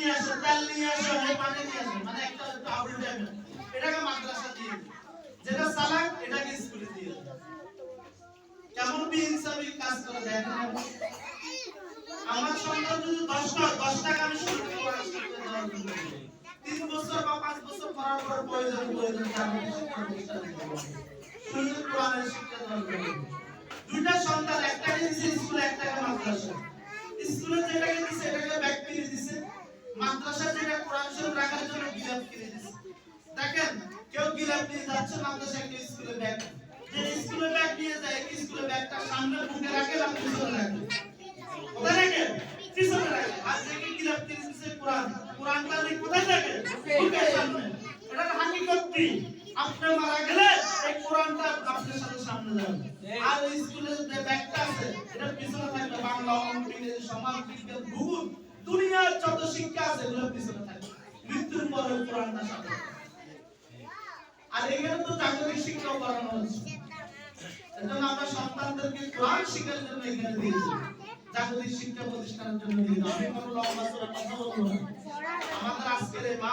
নিয়ে আসো, তেল নিয়ে আসো, এই পানি নিয়ে আসো, মানে একটা আউল টাইপের, এটাকে মাদ্রাসা দিয়ে দিই। যেটা চালাক এটাকে স্কুলে দিয়ে দিই। কেমন বেইনসাফি কাজ করে দেখেন। আমার সন্তান যদি 10 টাকা আমি শুরু করে 3 বছর বা 5 বছর পড়ার পর প্রয়োজন শুধু কোরআনের শিক্ষা দরকার। দুইটা সন্তান, একটা গেছে স্কুলে, একটা মাদ্রাসা। স্কুলে যেটাকে দিছে এটাকে ব্যাগ কিনে দিছে, মাদ্রাসা যেটা কোরআন শরীফ রাখার জন্য গিলাপ কিনে দিছে। দেখেন কেউ গিলাপ নিয়ে যাচ্ছে মাদ্রাসায়, কেউ স্কুলে ব্যাগ। যে স্কুলে ব্যাগ নিয়ে যায়, স্কুলে ব্যাগটা সামনে বুকে রাখে না পিছনে রাখে? কোথায় রাখে? পিছনে রাখে। আর যে গিলাপ কিনে দিছে কোরআন, কোরআনটা কোথায় রাখে? বুকের সামনে। এটার হাকিকত কি? আপনি মারা গেলে এই কোরআনটা আপনার সাথে সামনে যাবে। আর ওই স্কুলের যে ব্যাগটা আছে এটা পিছনে থাকবে, বাংলা, অঙ্ক, ইংরেজি, সমাজ বিজ্ঞান, ভূগোল, দুনিয়ার যত শিক্ষা আছে এগুলো পিছনে থাকবে। মৃত্যুর পরে কোরআনটা সাথে। আর এখানে তো জাগতিক শিক্ষাও করানো হচ্ছে। এজন্য আমরা সন্তানদেরকে কোরআন শিক্ষার জন্য এখানে দিয়েছি, জাগতিক শিক্ষা প্রতিষ্ঠানের জন্য দিয়েছি। আমি কোনো লম্বা চড়া কথা বলবো না। আমাদের আজকের এই মা